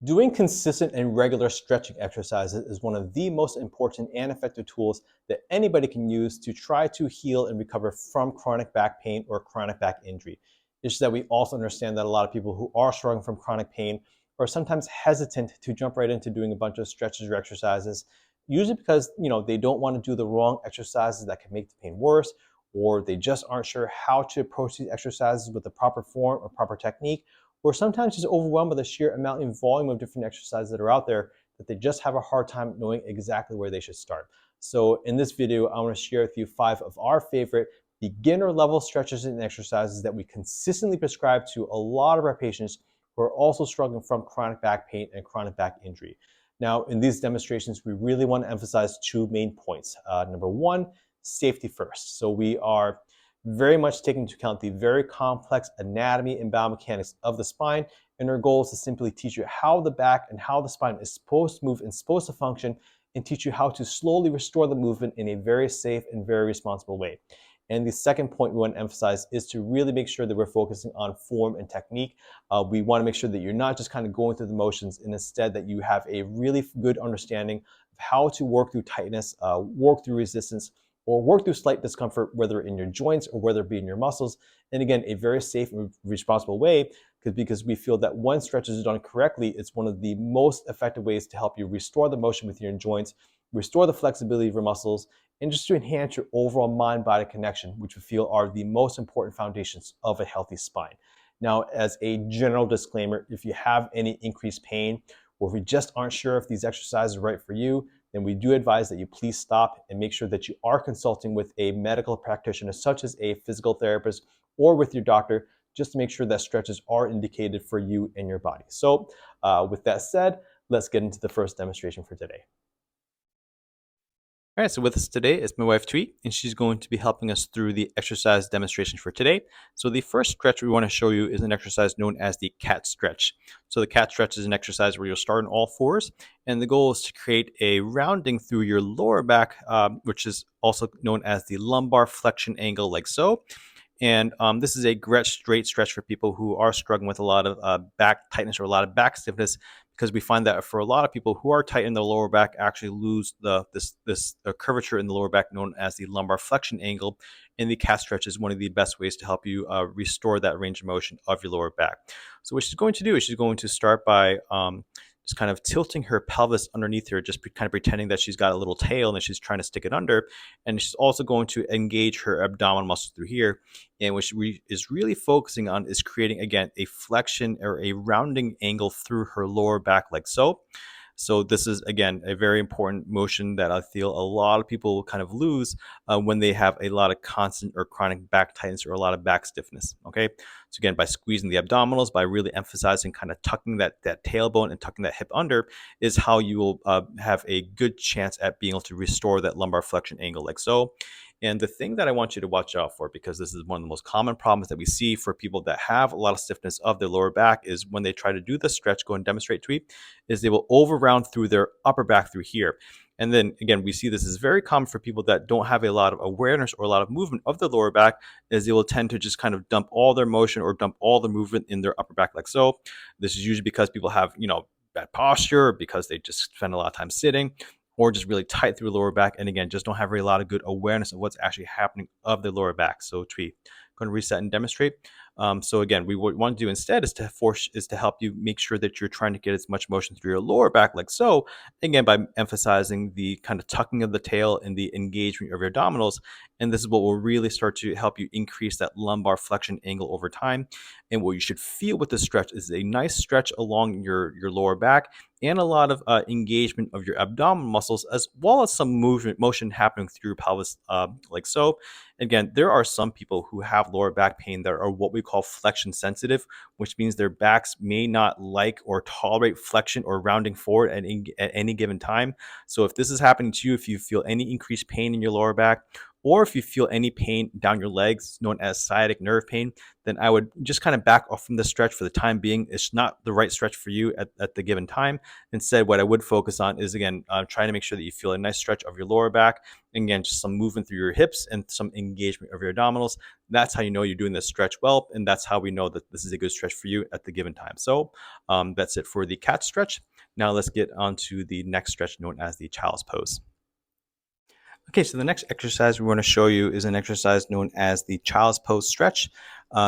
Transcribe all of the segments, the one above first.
Doing consistent and regular stretching exercises is one of the most important and effective tools that anybody can use to try to heal and recover from chronic back pain or chronic back injury. It's just that we also understand that a lot of people who are struggling from chronic pain are sometimes hesitant to jump right into doing a bunch of stretches or exercises, usually because they don't want to do the wrong exercises that can make the pain worse, or they just aren't sure how to approach these exercises with the proper form or proper technique, or sometimes just overwhelmed by the sheer amount and volume of different exercises that are out there that they just have a hard time knowing exactly where they should start. So in this video, I want to share with you 5 of our favorite beginner level stretches and exercises that we consistently prescribe to a lot of our patients who are also struggling from chronic back pain and chronic back injury. Now, in these demonstrations, we really want to emphasize 2 main points. Number 1, safety first. So we are very much taking into account the very complex anatomy and biomechanics of the spine. And our goal is to simply teach you how the back and how the spine is supposed to move and supposed to function, and teach you how to slowly restore the movement in a very safe and very responsible way. And the second point we want to emphasize is to really make sure that we're focusing on form and technique. We want to make sure that you're not just kind of going through the motions, and instead that you have a really good understanding of how to work through tightness, work through resistance, or work through slight discomfort, whether in your joints or whether it be in your muscles. And again, a very safe and responsible way, because we feel that when stretches are done correctly, it's one of the most effective ways to help you restore the motion with your joints, restore the flexibility of your muscles, and just to enhance your overall mind-body connection, which we feel are the most important foundations of a healthy spine. Now, as a general disclaimer, if you have any increased pain, or if you just aren't sure if these exercises are right for you, then we do advise that you please stop and make sure that you are consulting with a medical practitioner, such as a physical therapist, or with your doctor, just to make sure that stretches are indicated for you and your body. So with that said, let's get into the first demonstration for today. All right, so with us today is my wife Tweet, and she's going to be helping us through the exercise demonstration for today. So the first stretch we want to show you is an exercise known as the cat stretch. So the cat stretch is an exercise where you'll start on all fours, and the goal is to create a rounding through your lower back, which is also known as the lumbar flexion angle, like so. And this is a great straight stretch for people who are struggling with a lot of back tightness or a lot of back stiffness, because we find that for a lot of people who are tight in the lower back, actually lose this curvature in the lower back known as the lumbar flexion angle. And the cat stretch is one of the best ways to help you restore that range of motion of your lower back. So what she's going to do is she's going to start by just kind of tilting her pelvis underneath her, just kind of pretending that she's got a little tail and that she's trying to stick it under. And she's also going to engage her abdominal muscles through here. And what she is really focusing on is creating, again, a flexion or a rounding angle through her lower back, like so. So this is, again, a very important motion that I feel a lot of people kind of lose when they have a lot of constant or chronic back tightness or a lot of back stiffness, okay? So again, by squeezing the abdominals, by really emphasizing kind of tucking that tailbone and tucking that hip under, is how you will have a good chance at being able to restore that lumbar flexion angle, like so. And the thing that I want you to watch out for, because this is one of the most common problems that we see for people that have a lot of stiffness of their lower back, is when they try to do the stretch, go and demonstrate Tweet, is they will over round through their upper back through here. And then again, we see this is very common for people that don't have a lot of awareness or a lot of movement of the lower back, as they will tend to just kind of dump all their motion or dump all the movement in their upper back, like so. This is usually because people have, bad posture, or because they just spend a lot of time sitting, or just really tight through the lower back, and again, just don't have really a lot of good awareness of what's actually happening of the lower back. So Tweet, going to reset and demonstrate. So again, what we want to do instead is to help you make sure that you're trying to get as much motion through your lower back, like so. Again, by emphasizing the kind of tucking of the tail and the engagement of your abdominals. And this is what will really start to help you increase that lumbar flexion angle over time. And what you should feel with this stretch is a nice stretch along your lower back, and a lot of engagement of your abdominal muscles, as well as some motion happening through your pelvis, like so. Again, there are some people who have lower back pain that are what we call flexion sensitive, which means their backs may not like or tolerate flexion or rounding forward at any given time. So if this is happening to you, if you feel any increased pain in your lower back, Or if you feel any pain down your legs, known as sciatic nerve pain, then I would just kind of back off from the stretch for the time being. It's not the right stretch for you at the given time. Instead, what I would focus on is, again, trying to make sure that you feel a nice stretch of your lower back. And again, just some movement through your hips and some engagement of your abdominals. That's how you know you're doing this stretch well. And that's how we know that this is a good stretch for you at the given time. So that's it for the cat stretch. Now let's get on to the next stretch known as the child's pose. Okay, so the next exercise we want to show you is an exercise known as the child's pose stretch.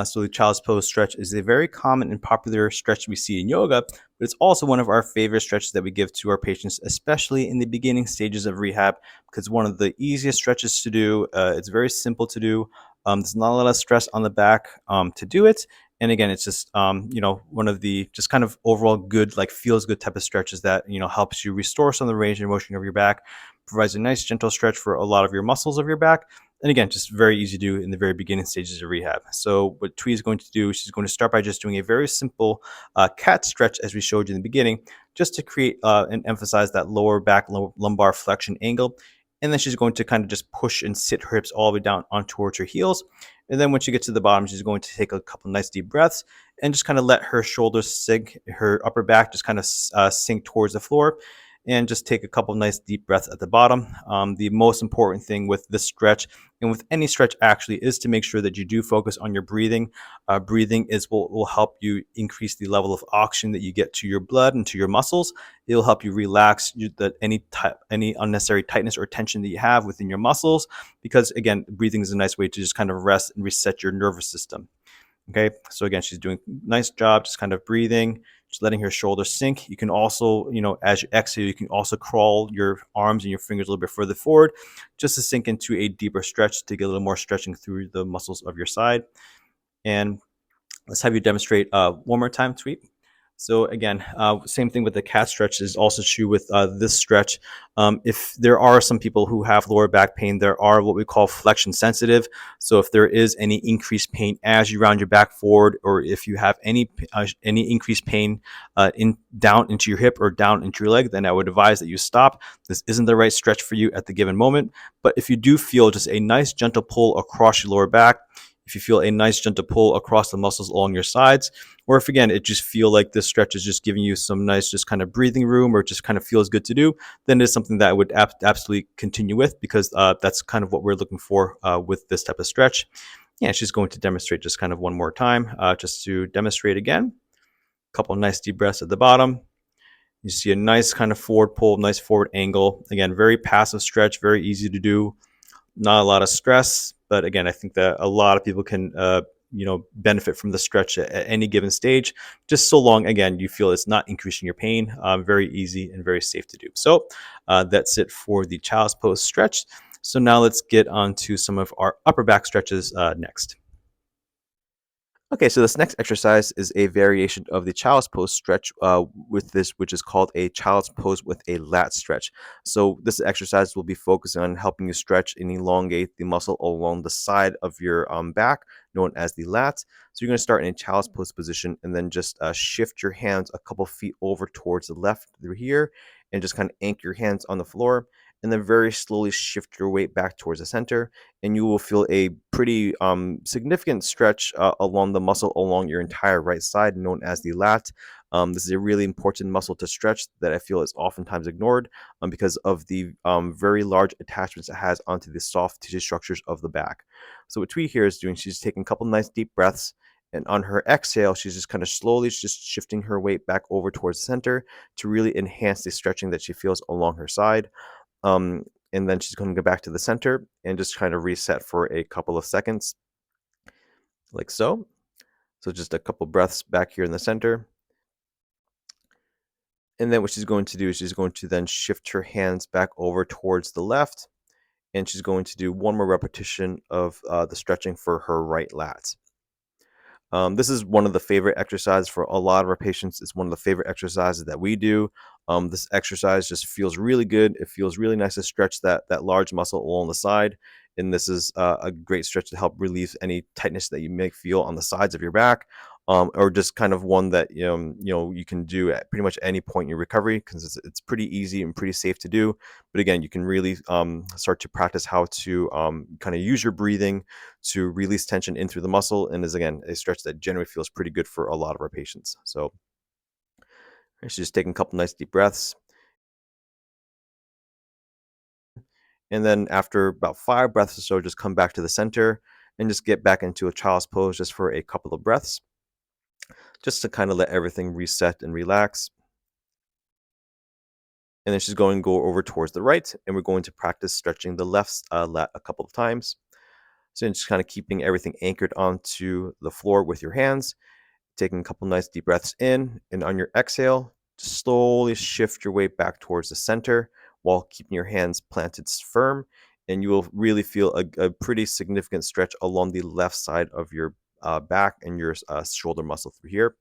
So the child's pose stretch is a very common and popular stretch we see in yoga, but it's also one of our favorite stretches that we give to our patients, especially in the beginning stages of rehab, because one of the easiest stretches to do. It's very simple to do. There's not a lot of stress on the back to do it. And again, it's just one of the just kind of overall good, like feels good type of stretches that helps you restore some of the range and motion of your back, provides a nice gentle stretch for a lot of your muscles of your back. And again, just very easy to do in the very beginning stages of rehab. So what Twee is going to do, she's going to start by just doing a very simple cat stretch as we showed you in the beginning, just to create and emphasize that lower back lumbar flexion angle. And then she's going to kind of just push and sit her hips all the way down on towards her heels. And then when she gets to the bottom, she's going to take a couple nice deep breaths and just kind of let her shoulders sink, her upper back just kind of sink towards the floor, and just take a couple nice deep breaths at the bottom. The most important thing with this stretch and with any stretch actually is to make sure that you do focus on your breathing. Breathing is what will help you increase the level of oxygen that you get to your blood and to your muscles. It'll help you relax any unnecessary tightness or tension that you have within your muscles, because again, breathing is a nice way to just kind of rest and reset your nervous system. Okay, so again, she's doing a nice job just kind of breathing, just letting her shoulders sink. You can also, as you exhale, you can also crawl your arms and your fingers a little bit further forward just to sink into a deeper stretch to get a little more stretching through the muscles of your side. And let's have you demonstrate one more time, Tweet. So again, same thing with the cat stretch is also true with this stretch. If there are some people who have lower back pain, there are what we call flexion sensitive. So if there is any increased pain as you round your back forward, or if you have any increased pain down into your hip or down into your leg, then I would advise that you stop. This isn't the right stretch for you at the given moment. But if you do feel just a nice gentle pull across your lower back, if you feel a nice gentle pull across the muscles along your sides, or if again, it just feel like this stretch is just giving you some nice, just kind of breathing room, or just kind of feels good to do, then it's something that I would absolutely continue with, because that's kind of what we're looking for with this type of stretch. Yeah, she's going to demonstrate just kind of one more time, just to demonstrate again. A couple nice deep breaths at the bottom. You see a nice kind of forward pull, nice forward angle. Again, very passive stretch, very easy to do. Not a lot of stress, but again, I think that a lot of people can benefit from the stretch at any given stage, just so long, again, you feel it's not increasing your pain. Very easy and very safe to do. So that's it for the child's pose stretch. So now let's get on to some of our upper back stretches next. Okay, so this next exercise is a variation of the child's pose stretch with this, which is called a child's pose with a lat stretch. So this exercise will be focusing on helping you stretch and elongate the muscle along the side of your back, known as the lat. So you're going to start in a child's pose position and then just shift your hands a couple feet over towards the left through here, and just kind of anchor your hands on the floor, and then very slowly shift your weight back towards the center, and you will feel a pretty significant stretch along the muscle along your entire right side, known as the lat. This is a really important muscle to stretch that I feel is oftentimes ignored because of the very large attachments it has onto the soft tissue structures of the back. So what Twee here is doing, she's taking a couple nice deep breaths, and on her exhale, she's just kind of slowly just shifting her weight back over towards the center to really enhance the stretching that she feels along her side. And then she's going to go back to the center and just kind of reset for a couple of seconds, like so. So just a couple breaths back here in the center. And then what she's going to do is she's going to then shift her hands back over towards the left, and she's going to do one more repetition of the stretching for her right lat. This is one of the favorite exercises for a lot of our patients. It's one of the favorite exercises that we do. This exercise just feels really good. It feels really nice to stretch that large muscle along the side. And this is a great stretch to help relieve any tightness that you may feel on the sides of your back. or just kind of one that you can do at pretty much any point in your recovery, because it's pretty easy and pretty safe to do. But again, you can really start to practice how to kind of use your breathing to release tension in through the muscle, and is again a stretch that generally feels pretty good for a lot of our patients. So actually just taking a couple nice deep breaths. And then after about 5 breaths or so, just come back to the center and just get back into a child's pose just for a couple of breaths, just to kind of let everything reset and relax. And then she's going to go over towards the right, and we're going to practice stretching the left lat a couple of times. So just kind of keeping everything anchored onto the floor with your hands, taking a couple nice deep breaths in, and on your exhale, just slowly shift your weight back towards the center while keeping your hands planted firm. And you will really feel a pretty significant stretch along the left side of your back and your shoulder muscle through here.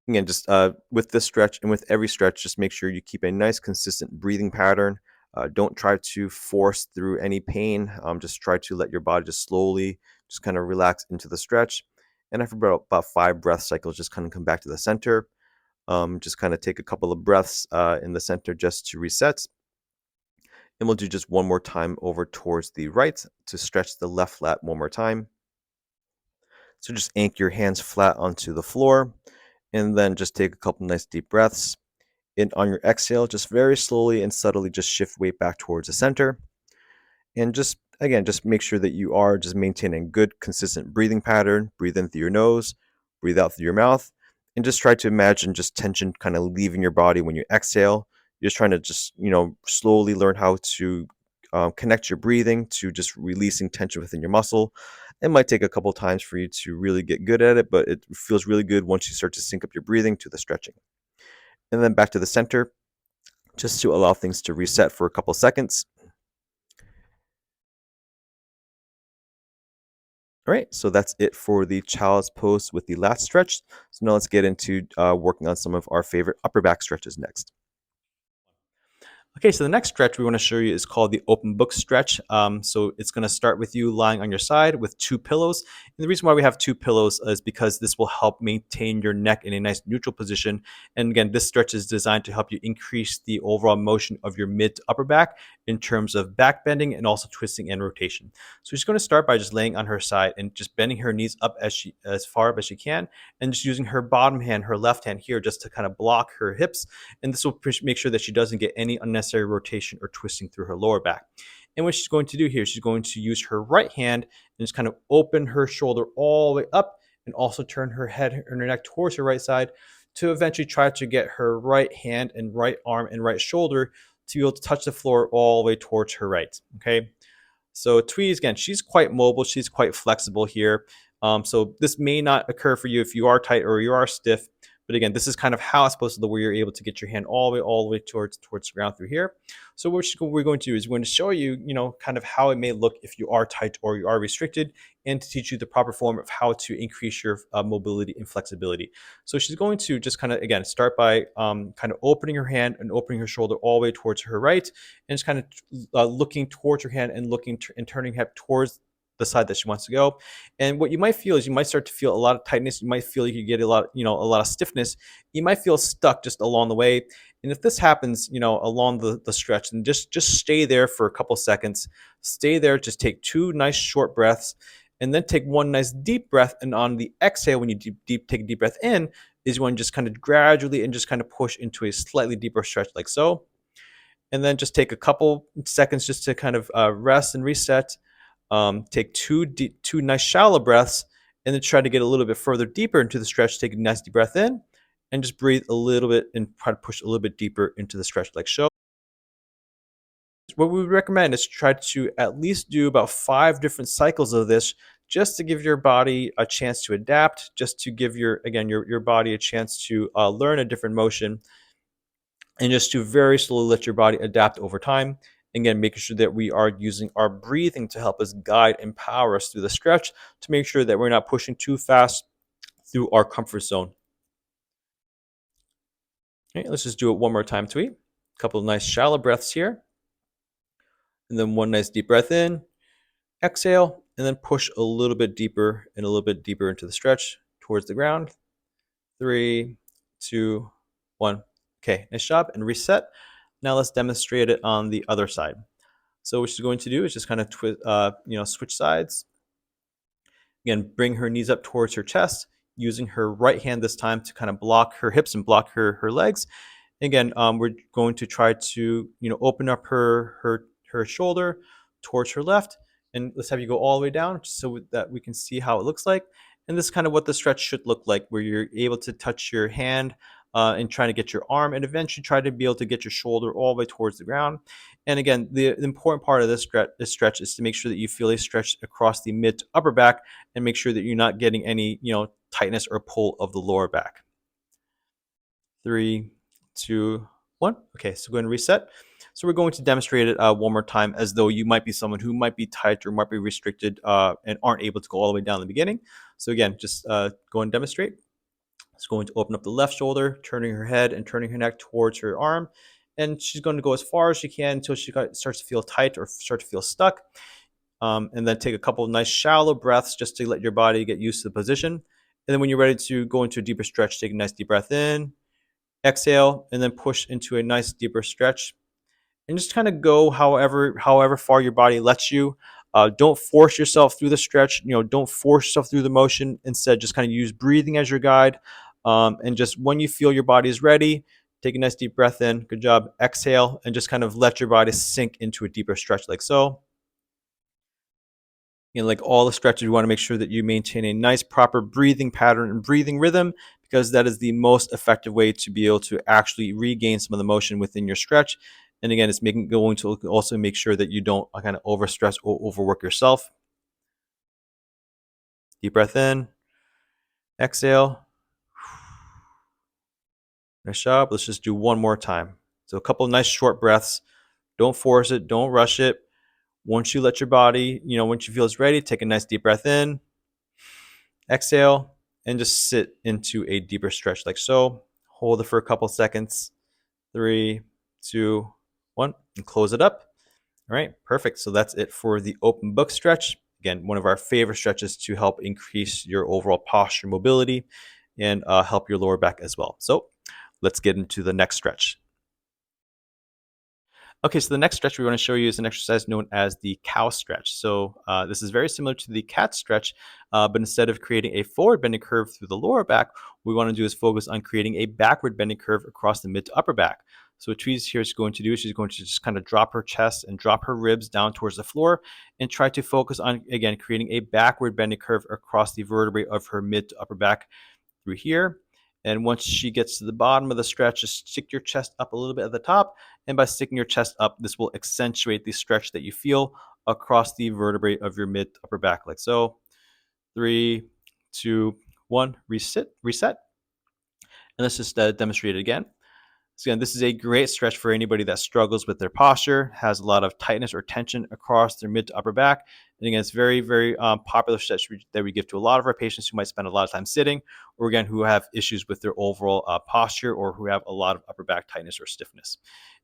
Again, just with this stretch and with every stretch, just make sure you keep a nice, consistent breathing pattern. Don't try to force through any pain. Just try to let your body just slowly just kind of relax into the stretch. And after about 5 breath cycles, just kind of come back to the center. Just kind of take a couple of breaths in the center just to reset. And we'll do just one more time over towards the right to stretch the left lat one more time. So just anchor your hands flat onto the floor, and then just take a couple nice deep breaths. And on your exhale, just very slowly and subtly just shift weight back towards the center. And just again, just make sure that you are just maintaining good, consistent breathing pattern. Breathe in through your nose, breathe out through your mouth, and just try to imagine just tension kind of leaving your body when you exhale. You're just trying to just, slowly learn how to connect your breathing to just releasing tension within your muscle. It might take a couple times for you to really get good at it, but it feels really good once you start to sync up your breathing to the stretching. And then back to the center, just to allow things to reset for a couple seconds. All right, so that's it for the child's pose with the lat stretch. So now let's get into working on some of our favorite upper back stretches next. Okay, so the next stretch we want to show you is called the open book stretch. So it's going to start with you lying on your side with two pillows. And the reason why we have two pillows is because this will help maintain your neck in a nice neutral position. And again, this stretch is designed to help you increase the overall motion of your mid to upper back in terms of back bending and also twisting and rotation. So she's going to start by just laying on her side and just bending her knees up as far up as she can, and just using her bottom hand, her left hand here, just to kind of block her hips, and this will make sure that she doesn't get any unnecessary rotation or twisting through her lower back. And what she's going to do here, she's going to use her right hand and just kind of open her shoulder all the way up, and also turn her head and her neck towards her right side, to eventually try to get her right hand and right arm and right shoulder to be able to touch the floor all the way towards her right. Okay. So Tweez, again, she's quite mobile. She's quite flexible here. So this may not occur for you if you are tight or you are stiff. But again, this is kind of how it's supposed to look, where you're able to get your hand all the way towards the ground through here. So what we're going to do is we're going to show you, kind of how it may look if you are tight or you are restricted, and to teach you the proper form of how to increase your mobility and flexibility. So she's going to just kind of, again, start by kind of opening her hand and opening her shoulder all the way towards her right, and just kind of looking towards her hand and and turning her head towards the side that she wants to go. And what you might feel is you might start to feel a lot of tightness. You might feel you get a lot, a lot of stiffness. You might feel stuck just along the way. And if this happens, along the stretch, and just stay there for a couple seconds. Stay there. Just take two nice short breaths, and then take one nice deep breath. And on the exhale, when you take a deep breath in, is when you just kind of gradually and just kind of push into a slightly deeper stretch, like so. And then just take a couple seconds just to kind of rest and reset. Take two nice shallow breaths, and then try to get a little bit further deeper into the stretch. Take a nice deep breath in, and just breathe a little bit and try to push a little bit deeper into the stretch, like so. What we would recommend is try to at least do about 5 different cycles of this, just to give your body a chance to adapt, just to give your body a chance to learn a different motion, and just to very slowly let your body adapt over time. Again, making sure that we are using our breathing to help us guide and power us through the stretch, to make sure that we're not pushing too fast through our comfort zone. Okay, let's just do it one more time, Tweet. A couple of nice shallow breaths here. And then one nice deep breath in, exhale, and then push a little bit deeper and a little bit deeper into the stretch towards the ground. 3, 2, 1. Okay, nice job, and reset. Now let's demonstrate it on the other side. So what she's going to do is just kind of switch sides. Again, bring her knees up towards her chest, using her right hand this time to kind of block her hips and block her legs. Again, we're going to try to open up her shoulder towards her left, and let's have you go all the way down so that we can see how it looks like. And this is kind of what the stretch should look like, where you're able to touch your hand and trying to get your arm, and eventually try to be able to get your shoulder all the way towards the ground. And again, the important part of this stretch is to make sure that you feel a stretch across the mid to upper back, and make sure that you're not getting any tightness or pull of the lower back. 3, 2, 1. Okay, so go ahead and reset. So we're going to demonstrate it one more time, as though you might be someone who might be tight or might be restricted and aren't able to go all the way down in the beginning. So again, just go and demonstrate. It's going to open up the left shoulder, turning her head and turning her neck towards her arm. And she's going to go as far as she can until she starts to feel tight or start to feel stuck. And then take a couple of nice shallow breaths just to let your body get used to the position. And then when you're ready to go into a deeper stretch, take a nice deep breath in, exhale, and then push into a nice deeper stretch. And just kind of go however far your body lets you. Don't force yourself through the stretch. Don't force yourself through the motion. Instead, just kind of use breathing as your guide. And just when you feel your body is ready, take a nice deep breath in. Good job. Exhale, and just kind of let your body sink into a deeper stretch like so. Like all the stretches, you want to make sure that you maintain a nice, proper breathing pattern and breathing rhythm, because that is the most effective way to be able to actually regain some of the motion within your stretch. And again, it's going to also make sure that you don't kind of overstress or overwork yourself. Deep breath in, exhale. Nice job. Let's just do one more time. So a couple of nice short breaths. Don't force it. Don't rush it. Once you let your body, once you feel it's ready, take a nice deep breath in, exhale, and just sit into a deeper stretch like so. Hold it for a couple seconds. 3, 2, 1, and close it up. All right, perfect. So that's it for the open book stretch. Again, one of our favorite stretches to help increase your overall posture mobility and help your lower back as well. So let's get into the next stretch. Okay, so the next stretch we want to show you is an exercise known as the cow stretch. So this is very similar to the cat stretch, but instead of creating a forward bending curve through the lower back, what we want to do is focus on creating a backward bending curve across the mid to upper back. So what Tweez here is going to do is she's going to just kind of drop her chest and drop her ribs down towards the floor and try to focus on, again, creating a backward bending curve across the vertebrae of her mid to upper back through here. And once she gets to the bottom of the stretch, just stick your chest up a little bit at the top. And by sticking your chest up, this will accentuate the stretch that you feel across the vertebrae of your mid upper back, like so. 3, 2, 1, reset. And let's just demonstrate it again. So again, this is a great stretch for anybody that struggles with their posture, has a lot of tightness or tension across their mid to upper back. And again, it's very, very popular stretch that we give to a lot of our patients who might spend a lot of time sitting, or again, who have issues with their overall posture, or who have a lot of upper back tightness or stiffness.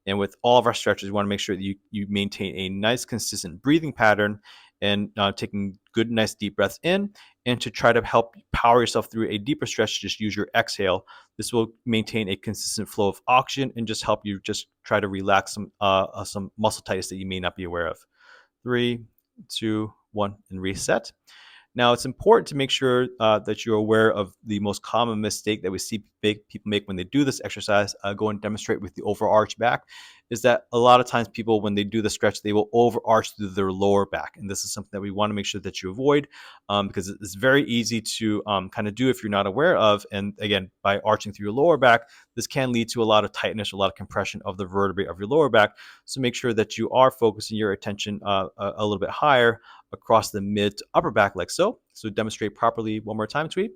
And with all of our stretches, we want to make sure that you maintain a nice, consistent breathing pattern and taking good, nice deep breaths in. And to try to help power yourself through a deeper stretch, just use your exhale. This will maintain a consistent flow of oxygen and just help you just try to relax some muscle tightness that you may not be aware of. 3, 2, 1, and reset. Now, it's important to make sure that you're aware of the most common mistake that we see people make when they do this exercise, go and demonstrate with the overarch back, is that a lot of times people, when they do the stretch, they will overarch through their lower back. And this is something that we want to make sure that you avoid, because it's very easy to kind of do if you're not aware of. And again, by arching through your lower back, this can lead to a lot of tightness, a lot of compression of the vertebrae of your lower back. So make sure that you are focusing your attention a little bit higher across the mid to upper back like so. So demonstrate properly one more time, Tweet.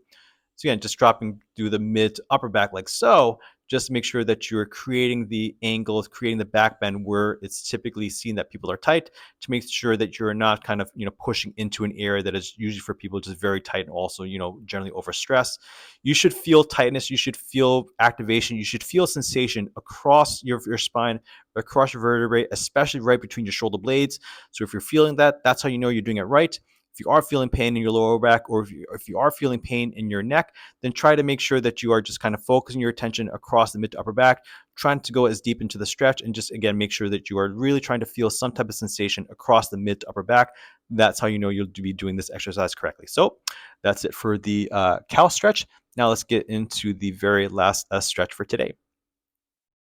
So again, just dropping through the mid to upper back like so. Just make sure that you're creating the angle, creating the back bend where it's typically seen that people are tight, to make sure that you're not kind of pushing into an area that is usually for people just very tight and also generally overstressed. You should feel tightness, you should feel activation, you should feel sensation across your spine, across your vertebrae, especially right between your shoulder blades. So if you're feeling that, that's how you know you're doing it right. If you are feeling pain in your lower back, or if you are feeling pain in your neck, then try to make sure that you are just kind of focusing your attention across the mid to upper back, trying to go as deep into the stretch, and just again make sure that you are really trying to feel some type of sensation across the mid to upper back. That's how you know you'll be doing this exercise correctly. So that's it for the cow stretch. Now let's get into the very last stretch for today.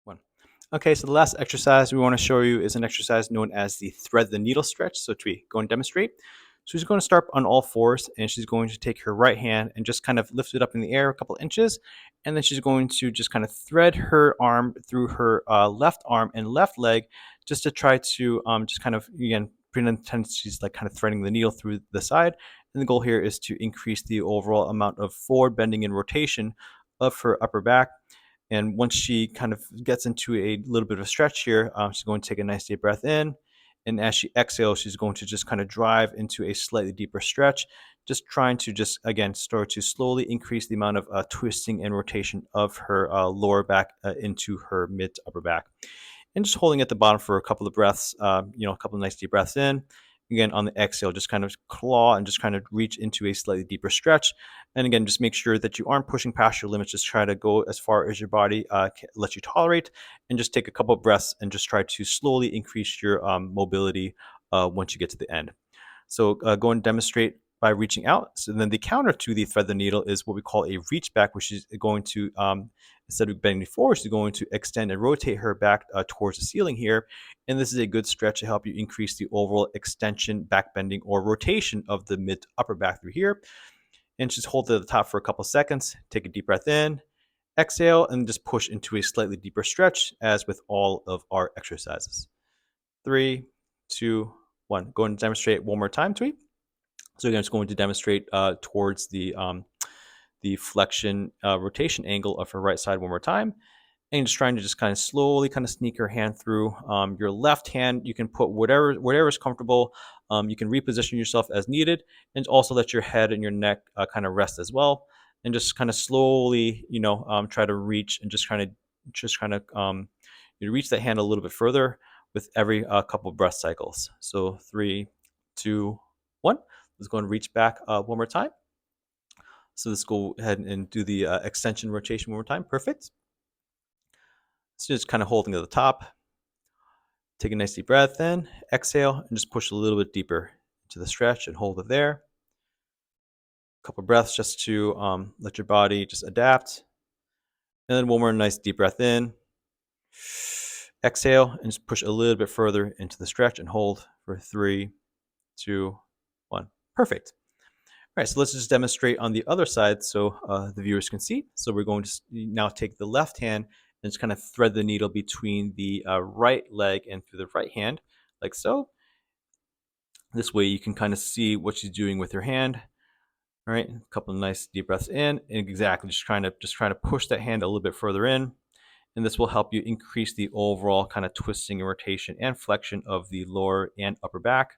One. Okay, so the last exercise we want to show you is an exercise known as the thread the needle stretch. So to go and demonstrate. So she's going to start on all fours, and she's going to take her right hand and just kind of lift it up in the air a couple inches, and then she's going to just kind of thread her arm through her left arm and left leg, just to try to just kind of again pretend she's like kind of threading the needle through the side. And the goal here is to increase the overall amount of forward bending and rotation of her upper back. And once she kind of gets into a little bit of a stretch here, she's going to take a nice deep breath in. And as she exhales, she's going to just kind of drive into a slightly deeper stretch, just trying to just, again, start to slowly increase the amount of twisting and rotation of her lower back into her mid to upper back. And just holding at the bottom for a couple of breaths, a couple of nice deep breaths in. Again, on the exhale, just kind of claw and just kind of reach into a slightly deeper stretch. And again, just make sure that you aren't pushing past your limits. Just try to go as far as your body lets you tolerate, and just take a couple of breaths and just try to slowly increase your mobility once you get to the end. So go and demonstrate by reaching out. So then the counter to the thread the needle is what we call a reach back, which is going to, instead of bending forward, she's going to extend and rotate her back towards the ceiling here. And this is a good stretch to help you increase the overall extension, back bending, or rotation of the mid to upper back through here. And just hold it at the top for a couple seconds. Take a deep breath in, exhale, and just push into a slightly deeper stretch, as with all of our exercises. 3, 2, 1. Go and demonstrate one more time, Tweet. So again, it's going to demonstrate towards the flexion rotation angle of her right side one more time. And just trying to just kind of slowly kind of sneak her hand through. Your left hand, you can put whatever is comfortable. You can reposition yourself as needed, and also let your head and your neck kind of rest as well. And just kind of slowly, try to reach and you reach that hand a little bit further with every couple of breath cycles. So 3, 2, 1. Let's go and reach back one more time. So let's go ahead and do the extension rotation one more time. Perfect. So just kind of holding at the top. Take a nice deep breath in, exhale, and just push a little bit deeper into the stretch and hold it there. A couple breaths just to let your body just adapt. And then one more nice deep breath in. Exhale, and just push a little bit further into the stretch and hold for 3, 2, 1. Perfect. All right, so let's just demonstrate on the other side so the viewers can see. So we're going to now take the left hand and just kind of thread the needle between the right leg and through the right hand, like so. This way you can kind of see what she's doing with her hand. All right, a couple of nice deep breaths in, and exactly just trying to push that hand a little bit further in. And this will help you increase the overall kind of twisting and rotation and flexion of the lower and upper back.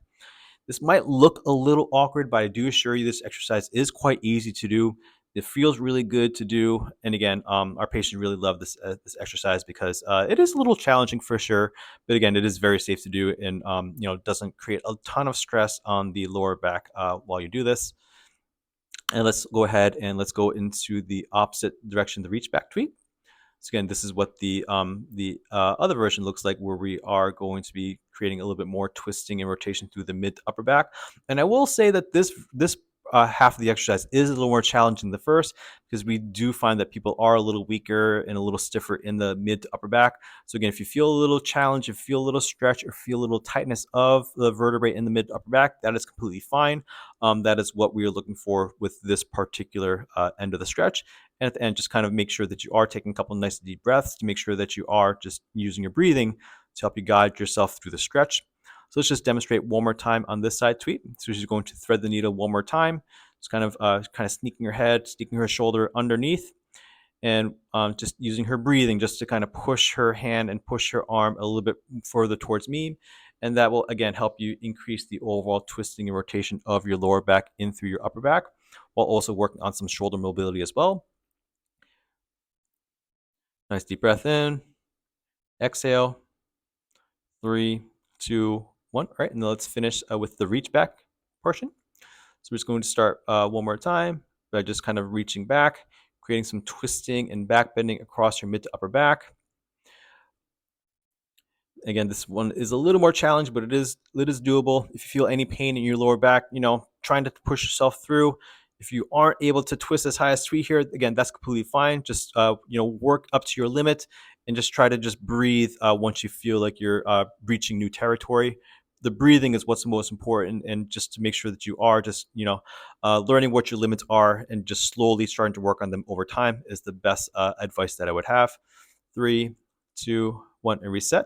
This might look a little awkward, but I do assure you this exercise is quite easy to do. It feels really good to do. And again, our patients really love this exercise because it is a little challenging for sure. But again, it is very safe to do, and doesn't create a ton of stress on the lower back while you do this. And let's go ahead and let's go into the opposite direction, the reach back tweak. So again, this is what the other version looks like, where we are going to be creating a little bit more twisting and rotation through the mid to upper back. And I will say that this half of the exercise is a little more challenging than the first, because we do find that people are a little weaker and a little stiffer in the mid to upper back. So again, if you feel a little challenge, if you feel a little stretch, or feel a little tightness of the vertebrae in the mid to upper back, that is completely fine. That is what we are looking for with this particular end of the stretch. And at the end, just kind of make sure that you are taking a couple of nice deep breaths to make sure that you are just using your breathing to help you guide yourself through the stretch. So let's just demonstrate one more time on this side tweet. So she's going to thread the needle one more time. Just kind of sneaking her head, sneaking her shoulder underneath, and just using her breathing just to kind of push her hand and push her arm a little bit further towards me. And that will, again, help you increase the overall twisting and rotation of your lower back in through your upper back, while also working on some shoulder mobility as well. Nice deep breath in, exhale, 3, 2, 1. All right, and then let's finish with the reach back portion. So we're just going to start one more time by just kind of reaching back, creating some twisting and back bending across your mid to upper back. Again, this one is a little more challenged, but it is doable. If you feel any pain in your lower back, trying to push yourself through. If you aren't able to twist as high as 3 here, again, that's completely fine. Just work up to your limit and just try to just breathe once you feel like you're reaching new territory. The breathing is what's most important, and just to make sure that you are just learning what your limits are and just slowly starting to work on them over time is the best advice that I would have. 3, 2, 1, and reset.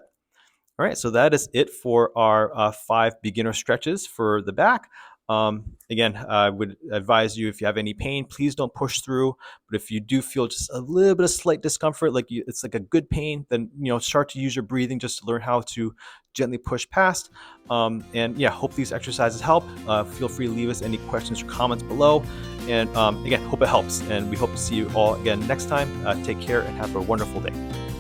All right, so that is it for our 5 beginner stretches for the back. Again, I would advise you, if you have any pain, please don't push through. But if you do feel just a little bit of slight discomfort, it's like a good pain, then start to use your breathing just to learn how to gently push past. And yeah, hope these exercises help. Feel free to leave us any questions or comments below. And again, hope it helps. And we hope to see you all again next time. Take care and have a wonderful day.